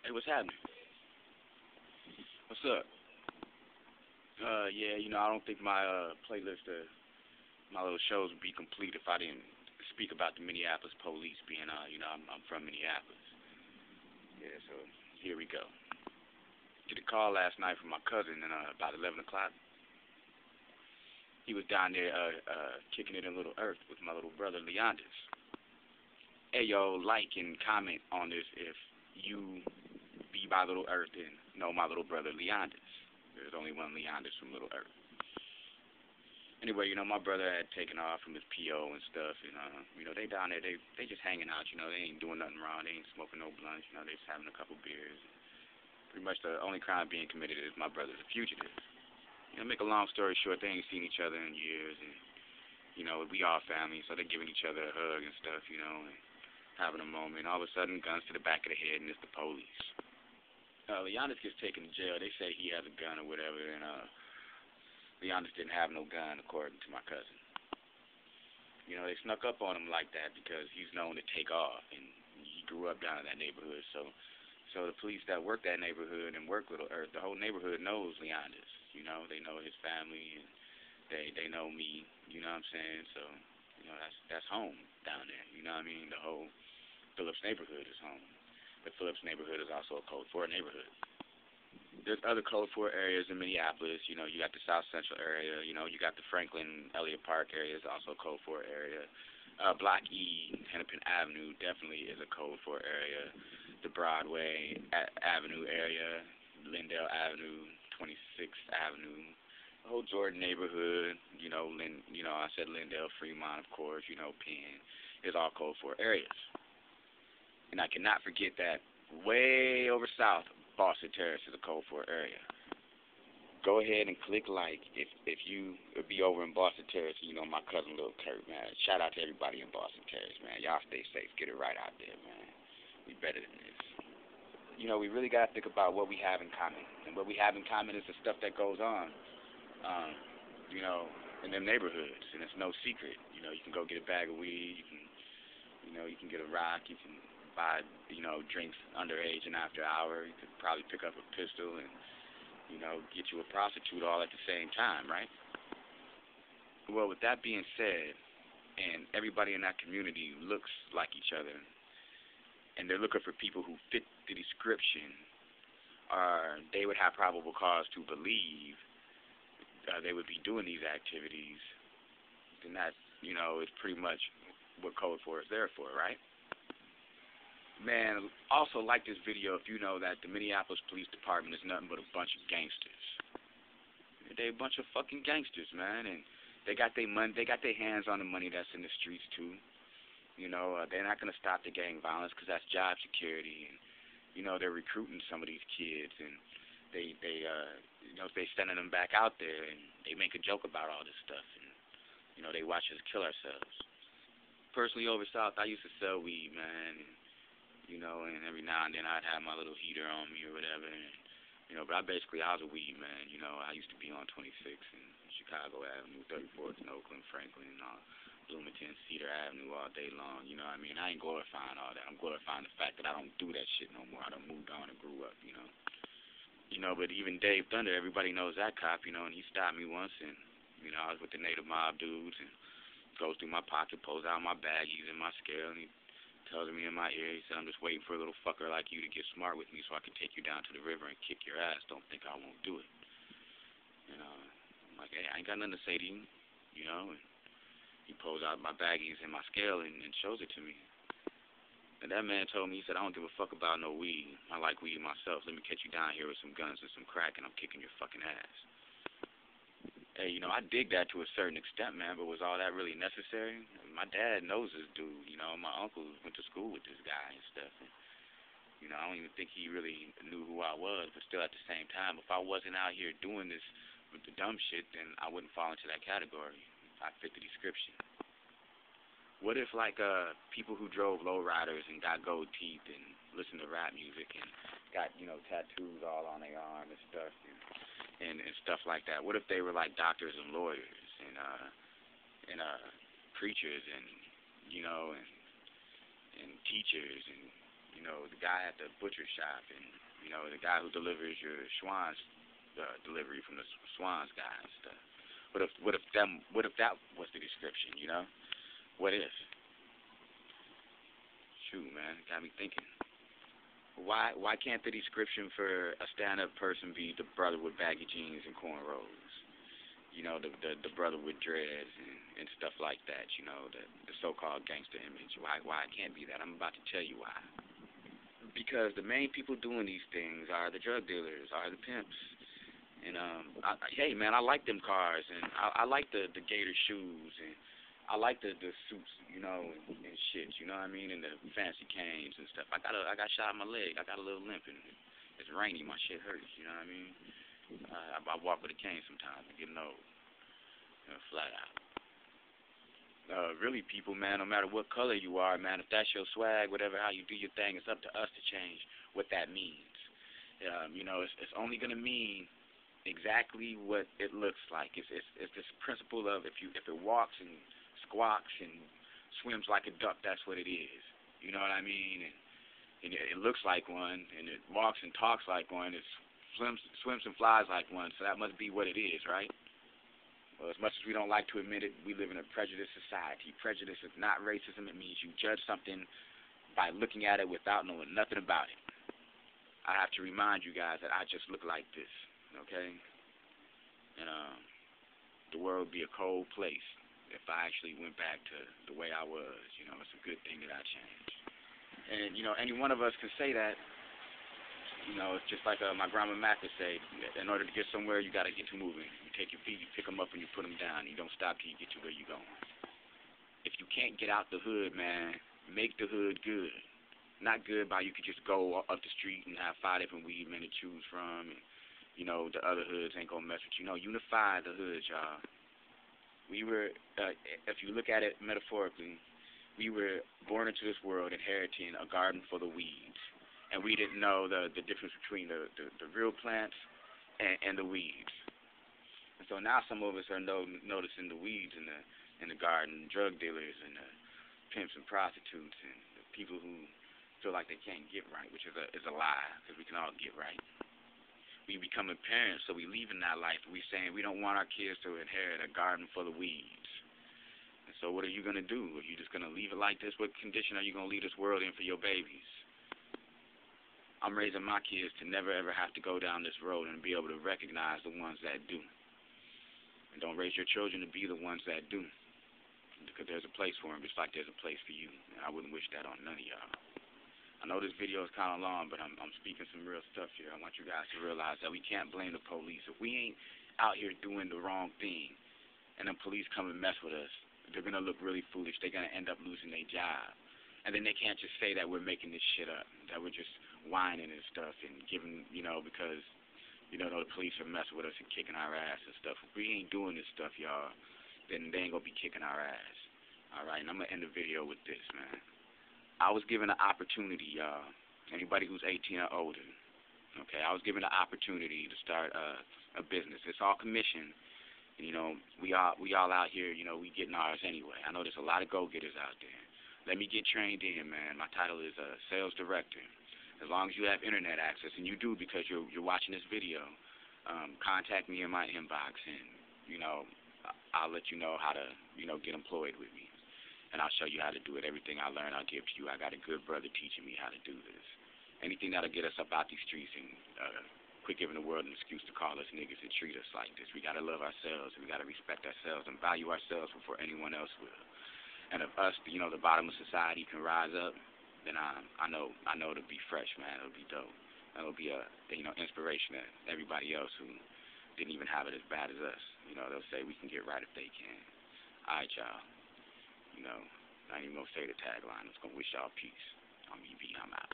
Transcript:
Hey, what's happening? What's up? Yeah, I don't think my playlist of my little shows would be complete if I didn't speak about the Minneapolis police being, I'm from Minneapolis. Yeah, so here we go. Get a call last night from my cousin and about 11 o'clock. He was down there kicking it in Little Earth with my little brother Leandis. Hey, yo, like and comment on this if you be by Little Earth and know my little brother Leandis. There's only one Leandis from Little Earth. Anyway, my brother had taken off from his PO and stuff, and they down there, they just hanging out, they ain't doing nothing wrong, they ain't smoking no blunts, they just having a couple beers. Pretty much the only crime being committed is my brother's a fugitive. Make a long story short, they ain't seen each other in years, and we all family, so they're giving each other a hug and stuff, and having a moment. All of a sudden, guns to the back of the head, and it's the police. Leandis gets taken to jail. They say he has a gun or whatever, and Leandis didn't have no gun, according to my cousin. They snuck up on him like that because he's known to take off, and he grew up down in that neighborhood. So the police that work that neighborhood and work Little Earth, the whole neighborhood knows Leandis. They know his family, and they know me. You know what I'm saying? So that's home down there. You know what I mean? The whole Phillips neighborhood is home. The Phillips neighborhood is also a Code 4 neighborhood. There's other Code 4 areas in Minneapolis. You got the South Central area. You got the Franklin, Elliott Park area is also a Code 4 area. Block E, Hennepin Avenue definitely is a Code 4 area. The Broadway Avenue area, Lindale Avenue, 26th Avenue, the whole Jordan neighborhood. I said Lindale, Fremont, of course. Penn is all Code 4 areas. And I cannot forget that way over south, Boston Terrace is a Code 4 area. Go ahead and click like if you be over in Boston Terrace, my cousin Lil Kurt, man. Shout out to everybody in Boston Terrace, man. Y'all stay safe. Get it right out there, man. We better than this. We really got to think about what we have in common. And what we have in common is the stuff that goes on, in them neighborhoods. And it's no secret. You can go get a bag of weed. You can get a rock. You can buy, drinks underage and after hour. You could probably pick up a pistol and, get you a prostitute all at the same time, right? Well, with that being said, and everybody in that community looks like each other, and they're looking for people who fit the description, or they would have probable cause to believe they would be doing these activities, then that, is pretty much what Code 4 is there for, right? Man, also like this video if you know that the Minneapolis Police Department is nothing but a bunch of gangsters. They a bunch of fucking gangsters, man, and they got their money, they got their hands on the money that's in the streets too. They're not gonna stop the gang violence because that's job security, and they're recruiting some of these kids, and they sending them back out there, and they make a joke about all this stuff, and they watch us kill ourselves. Personally, over south, I used to sell weed, man, and and every now and then I'd have my little heater on me or whatever, and, but I was a weed man, I used to be on 26th and Chicago Avenue, 34th and Oakland, Franklin, and Bloomington, Cedar Avenue all day long, I mean? I ain't glorifying all that. I'm glorifying the fact that I don't do that shit no more. I done moved on and grew up, but even Dave Thunder, everybody knows that cop, and he stopped me once, and, I was with the Native Mob dudes, and goes through my pocket, pulls out my baggies and my scale, and he tells me in my ear, he said, I'm just waiting for a little fucker like you to get smart with me so I can take you down to the river and kick your ass. Don't think I won't do it. I'm like, hey, I ain't got nothing to say to you, and he pulls out my baggies and my scale and shows it to me. And that man told me, he said, I don't give a fuck about no weed. I like weed myself. Let me catch you down here with some guns and some crack, and I'm kicking your fucking ass. Hey, I dig that to a certain extent, man, but was all that really necessary? My dad knows this dude, my uncle went to school with this guy and stuff. And, I don't even think he really knew who I was, but still at the same time, if I wasn't out here doing this with the dumb shit, then I wouldn't fall into that category. I fit the description. What if, like, people who drove lowriders and got gold teeth and listened to rap music and got, tattoos all on their arm and stuff, and stuff like that? What if they were like doctors and lawyers and preachers and and teachers and you know, the guy at the butcher shop, and you know, the guy who delivers your Schwann's delivery from the Schwann's guy and stuff. What if that was the description? You know, what if? Shoot, man, it got me thinking. Why can't the description for a stand-up person be the brother with baggy jeans and cornrows? You know, the brother with dreads and stuff like that. You know, the so-called gangster image. Why it can't be that? I'm about to tell you why. Because the main people doing these things are the drug dealers, are the pimps. And hey man, I like them cars, and I like the gator shoes, and I like the suits, you know, and shit, you know what I mean, and the fancy canes and stuff. I got shot in my leg. I got a little limp, and it's rainy. My shit hurts, you know what I mean. I walk with a cane sometimes. I get old, you know, flat out. Really, people, man, no matter what color you are, man, if that's your swag, whatever, how you do your thing, it's up to us to change what that means. You know, it's only gonna mean exactly what it looks like. It's this principle of if it walks and squawks and swims like a duck, that's what it is. You know what I mean? And it looks like one, and it walks and talks like one. It swims and flies like one. So that must be what it is, right? Well, as much as we don't like to admit it, we live in a prejudiced society. Prejudice is not racism. It means you judge something by looking at it without knowing nothing about it. I have to remind you guys that I just look like this, okay? And the world would be a cold place if I actually went back to the way I was. You know, it's a good thing that I changed. And, you know, any one of us can say that. You know, it's just like my grandma Mac would say, in order to get somewhere, you got to get to moving. You take your feet, you pick them up, and you put them down. You don't stop till you get to where you're going. If you can't get out the hood, man, make the hood good. Not good by you could just go up the street and have 5 different weed men to choose from, and, you know, the other hoods ain't going to mess with you. No, unify the hoods, y'all. We were, if you look at it metaphorically, we were born into this world inheriting a garden full of weeds. And we didn't know the difference between the real plants and the weeds. And so now some of us are noticing the weeds in the garden, drug dealers and the pimps and prostitutes and the people who feel like they can't get right, which is a lie, because we can all get right. We becoming parents, so we leaving that life. We saying we don't want our kids to inherit a garden full of weeds. And so what are you going to do? Are you just going to leave it like this? What condition are you going to leave this world in for your babies? I'm raising my kids to never ever have to go down this road and be able to recognize the ones that do. And don't raise your children to be the ones that do. Because there's a place for them just like there's a place for you. And I wouldn't wish that on none of y'all. I know this video is kind of long, but I'm speaking some real stuff here. I want you guys to realize that we can't blame the police. If we ain't out here doing the wrong thing and the police come and mess with us, they're going to look really foolish. They're going to end up losing their job. And then they can't just say that we're making this shit up, that we're just whining and stuff and giving, you know, because, you know, the police are messing with us and kicking our ass and stuff. If we ain't doing this stuff, y'all, then they ain't going to be kicking our ass. All right, and I'm going to end the video with this, man. I was given an opportunity, y'all, anybody who's 18 or older, okay, I was given an opportunity to start a business. It's all commission. You know, we all out here, you know, we getting ours anyway. I know there's a lot of go-getters out there. Let me get trained in, man. My title is sales director. As long as you have internet access, and you do because you're watching this video, contact me in my inbox, and, you know, I'll let you know how to, you know, get employed with me. And I'll show you how to do it. Everything I learn, I'll give to you. I got a good brother teaching me how to do this. Anything that'll get us up out these streets and quit giving the world an excuse to call us niggas and treat us like this. We got to love ourselves, and we got to respect ourselves and value ourselves before anyone else will. And if us, you know, the bottom of society can rise up, then I know it'll be fresh, man. It'll be dope. It'll be a, you know, inspiration to everybody else who didn't even have it as bad as us. You know, they'll say we can get right if they can. All right, y'all. You know, I ain't even gonna say the tagline. I'm just gonna wish y'all peace. I'm EB. I'm out.